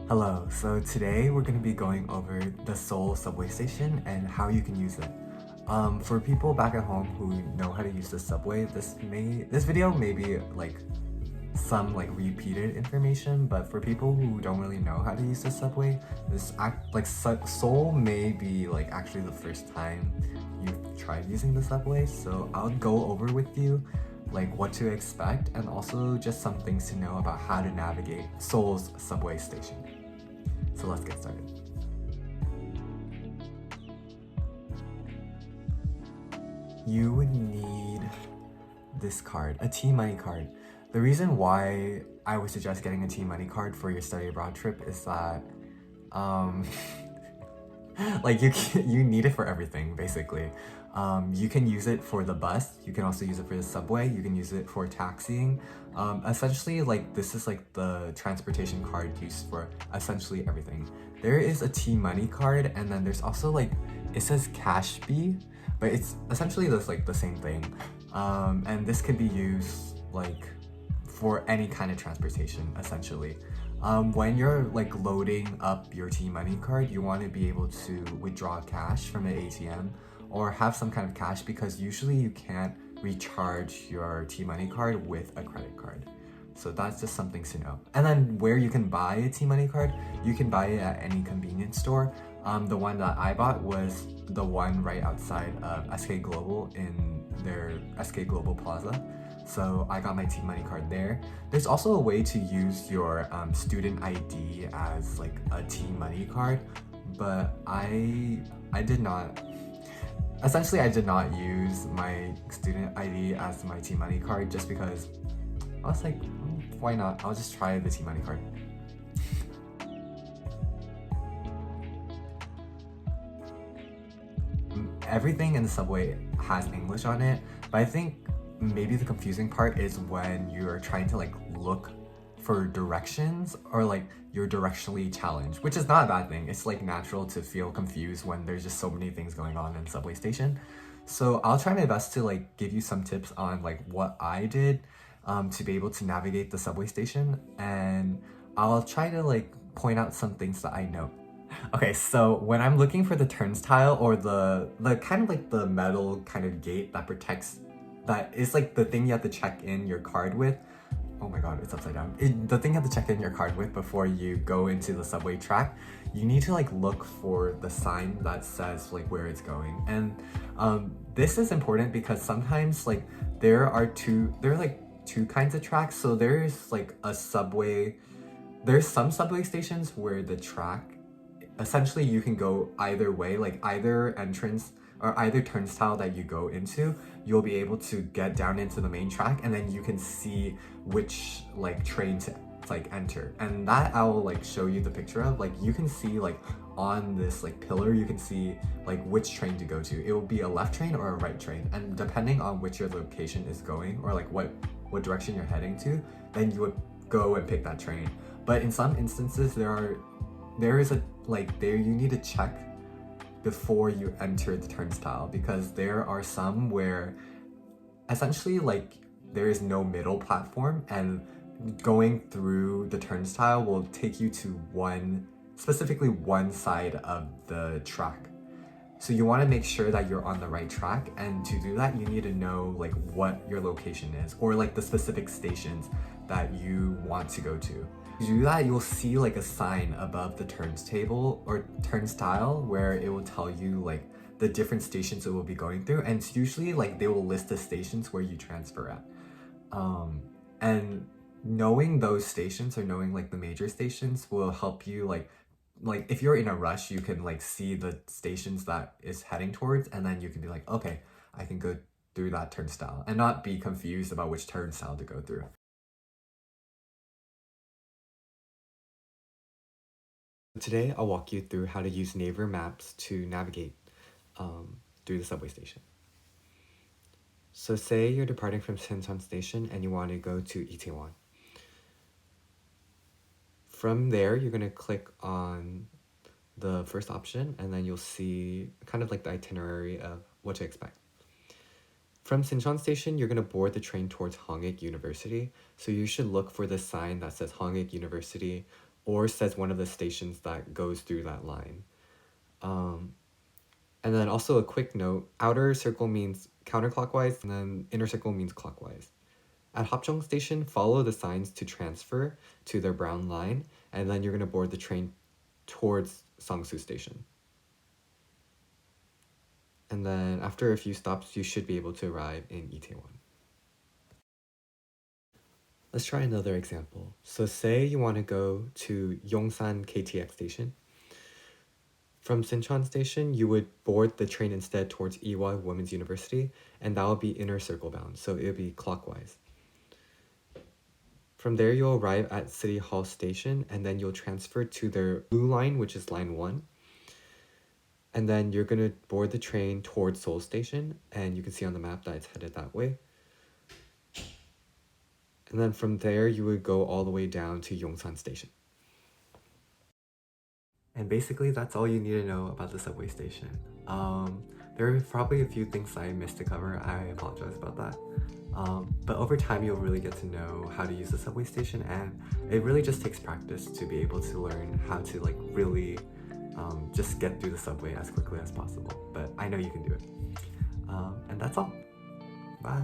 Hello, so today we're going to be going over the Seoul subway station and how you can use it. For people back at home who know how to use the subway, this video may be like some like repeated information, but for people who don't really know how to use the subway, Seoul may be like actually the first time you've tried using the subway. So I'll go over with you like what to expect and also just some things to know about how to navigate Seoul's subway station. So let's get started. You would need this card, a T-Money card. The reason why I would suggest getting a T-Money card for your study abroad trip is that like you need it for everything basically. You can use it for the bus, you can also use it for the subway, you can use it for taxiing. Essentially, like this is like the transportation card used for essentially everything. There is a T-Money card, and then there's also like, it says Cash B, but it's essentially just like the same thing. And this could be used like for any kind of transportation essentially. When you're like loading up your T-Money card, you want to be able to withdraw cash from an ATM or have some kind of cash, because usually you can't recharge your T-Money card with a credit card. So that's just something to know. And then where you can buy a T-Money card, you can buy it at any convenience store. The one that I bought was the one right outside of SK Global in their SK Global Plaza. So I got my T-Money card there. There's also a way to use your student ID as like a T-Money card, but I did not. Essentially, I did not use my student ID as my T-Money card just because I was like, why not? I'll just try the T-Money card. Everything in the subway has English on it, but I think maybe the confusing part is when you're trying to like look for directions or like you're directionally challenged, which is not a bad thing. It's like natural to feel confused when there's just so many things going on in the subway station. So I'll try my best to like give you some tips on like what I did to be able to navigate the subway station, and I'll try to like point out some things that I know. Okay, so when I'm looking for the turnstile or the kind of like the metal kind of gate that protects, that is like the thing you have to check in your card with. Oh my god, it's upside down. The thing you have to check in your card with before you go into the subway track, you need to like look for the sign that says like where it's going. And this is important because sometimes like there are like two kinds of tracks. So there's like there's some subway stations where the track, essentially you can go either way, like either entrance or either turnstile that you go into, you'll be able to get down into the main track, and then you can see which like train to like enter. And that I will like show you the picture of. Like you can see like on this like pillar, you can see like which train to go to. It will be a left train or a right train, and depending on which your location is going or like what direction you're heading to, then you would go and pick that train. But in some instances you need to check before you enter the turnstile, because there are some where essentially like there is no middle platform, and going through the turnstile will take you to specifically one side of the track. So you want to make sure that you're on the right track, and to do that you need to know like what your location is or like the specific stations that you want to go to. To do that, you'll see like a sign above the turntable or turnstile where it will tell you like the different stations it will be going through, and it's usually like they will list the stations where you transfer at. And knowing those stations or knowing like the major stations will help you like if you're in a rush, you can like see the stations that is heading towards, and then you can be like, okay, I can go through that turnstile, and not be confused about which turnstile to go through. Today, I'll walk you through how to use Naver maps to navigate through the subway station. So say you're departing from Sinchon Station and you want to go to Itaewon. From there, you're going to click on the first option, and then you'll see kind of like the itinerary of what to expect. From Sinchon Station, you're going to board the train towards Hongik University, so you should look for the sign that says Hongik University or says one of the stations that goes through that line. And then also a quick note, outer circle means counterclockwise, and then inner circle means clockwise. At Hapjeong Station, follow the signs to transfer to their brown line, and then you're going to board the train towards Sangsu Station. And then after a few stops, you should be able to arrive in Itaewon. Let's try another example. So say you want to go to Yongsan KTX Station. From Sinchon Station, you would board the train instead towards Ewha Women's University, and that will be inner circle bound, so it would be clockwise. From there, you'll arrive at City Hall Station, and then you'll transfer to their blue line, which is line 1. And then you're going to board the train towards Seoul Station, and you can see on the map that it's headed that way. And then from there, you would go all the way down to Yongsan Station. And basically, that's all you need to know about the subway station. There are probably a few things I missed to cover. I apologize about that. But over time, you'll really get to know how to use the subway station, and it really just takes practice to be able to learn how to like really just get through the subway as quickly as possible. But I know you can do it. And that's all. Bye.